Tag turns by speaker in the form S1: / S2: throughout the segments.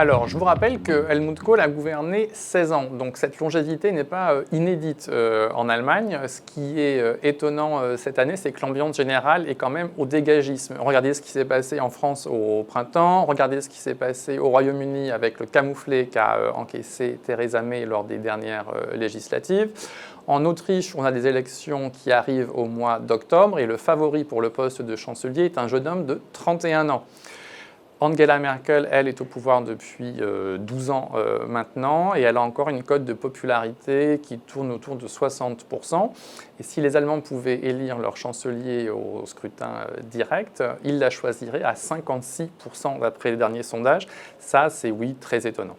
S1: Alors, je vous rappelle que Helmut Kohl a gouverné 16 ans, donc cette longévité n'est pas inédite en Allemagne. Ce qui est étonnant cette année, c'est que l'ambiance générale est quand même au dégagisme. Regardez ce qui s'est passé en France au printemps, regardez ce qui s'est passé au Royaume-Uni avec le camouflet qu'a encaissé Theresa May lors des dernières législatives. En Autriche, on a des élections qui arrivent au mois d'octobre et le favori pour le poste de chancelier est un jeune homme de 31 ans. Angela Merkel, elle, est au pouvoir depuis 12 ans maintenant et elle a encore une cote de popularité qui tourne autour de 60%. Et si les Allemands pouvaient élire leur chancelier au scrutin direct, ils la choisiraient à 56% d'après les derniers sondages. Ça, c'est oui, très étonnant.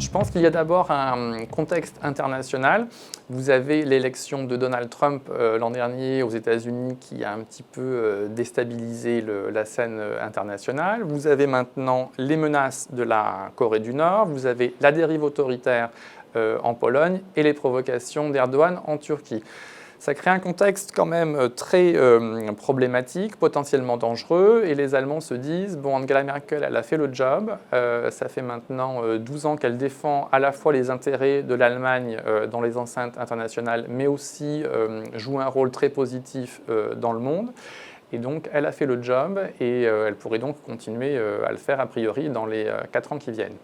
S1: Je pense qu'il y a d'abord un contexte international. Vous avez l'élection de Donald Trump l'an dernier aux États-Unis qui a un petit peu déstabilisé la scène internationale. Vous avez maintenant les menaces de la Corée du Nord. Vous avez la dérive autoritaire en Pologne et les provocations d'Erdogan en Turquie. Ça crée un contexte quand même très problématique, potentiellement dangereux, et les Allemands se disent, bon, Angela Merkel, elle a fait le job, ça fait maintenant 12 ans qu'elle défend à la fois les intérêts de l'Allemagne dans les enceintes internationales, mais aussi joue un rôle très positif dans le monde. Et donc, elle a fait le job, et elle pourrait donc continuer à le faire a priori dans les 4 ans qui viennent.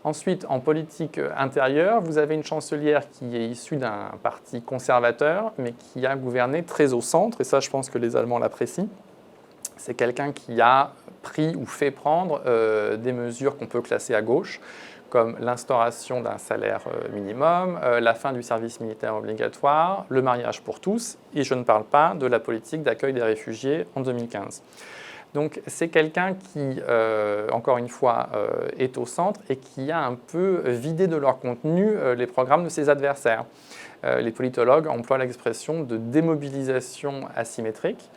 S1: Ensuite, en politique intérieure, vous avez une chancelière qui est issue d'un parti conservateur, mais qui a gouverné très au centre, et ça, je pense que les Allemands l'apprécient. C'est quelqu'un qui a pris ou fait prendre des mesures qu'on peut classer à gauche, comme l'instauration d'un salaire minimum, la fin du service militaire obligatoire, le mariage pour tous, et je ne parle pas de la politique d'accueil des réfugiés en 2015. Donc c'est quelqu'un qui, encore une fois, est au centre et qui a un peu vidé de leur contenu les programmes de ses adversaires. Les politologues emploient l'expression de démobilisation asymétrique,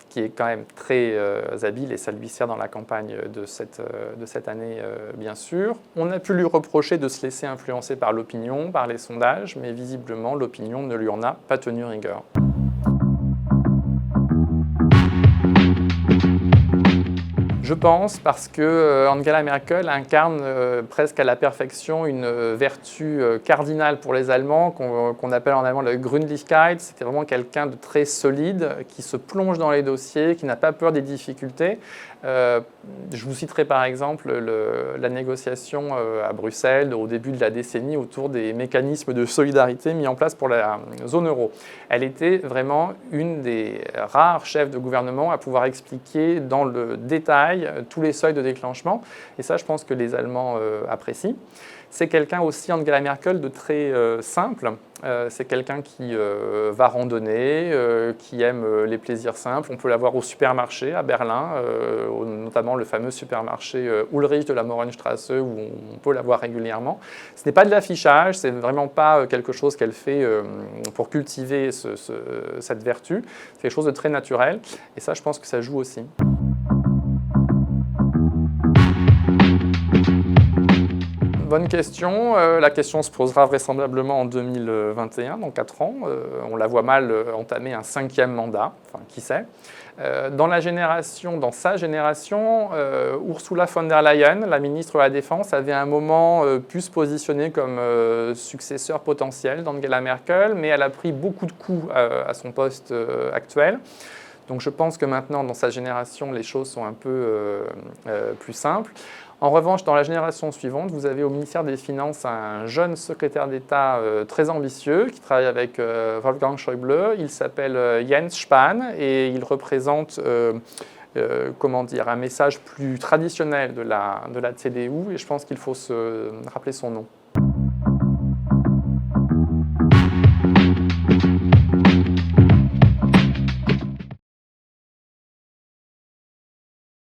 S1: qui est quand même très habile et ça lui sert dans la campagne de cette année, bien sûr. On a pu lui reprocher de se laisser influencer par l'opinion, par les sondages, mais visiblement l'opinion ne lui en a pas tenu rigueur. Je pense parce que Angela Merkel incarne presque à la perfection une vertu cardinale pour les Allemands qu'on appelle en allemand le Gründlichkeit. C'était vraiment quelqu'un de très solide, qui se plonge dans les dossiers, qui n'a pas peur des difficultés. Je vous citerai par exemple la négociation à Bruxelles au début de la décennie autour des mécanismes de solidarité mis en place pour la zone euro. Elle était vraiment une des rares chefs de gouvernement à pouvoir expliquer dans le détail tous les seuils de déclenchement. Et ça, je pense que les Allemands apprécient. C'est quelqu'un aussi, Angela Merkel, de très simple. C'est quelqu'un qui va randonner, qui aime les plaisirs simples. On peut la voir au supermarché à Berlin, notamment le fameux supermarché Ulrich de la Mohrenstraße, où on peut la voir régulièrement. Ce n'est pas de l'affichage, c'est vraiment pas quelque chose qu'elle fait pour cultiver cette vertu. C'est quelque chose de très naturel, et ça, je pense que ça joue aussi. Bonne question. La question se posera vraisemblablement en 2021, dans 4 ans. On la voit mal entamer un 5e mandat, enfin qui sait. Dans sa génération, Ursula von der Leyen, la ministre de la Défense, avait à un moment pu se positionner comme successeur potentiel d'Angela Merkel, mais elle a pris beaucoup de coups à son poste actuel. Donc je pense que maintenant, dans sa génération, les choses sont un peu plus simples. En revanche, dans la génération suivante, vous avez au ministère des Finances un jeune secrétaire d'État très ambitieux qui travaille avec Wolfgang Schäuble. Il s'appelle Jens Spahn et il représente un message plus traditionnel de la CDU et je pense qu'il faut se rappeler son nom.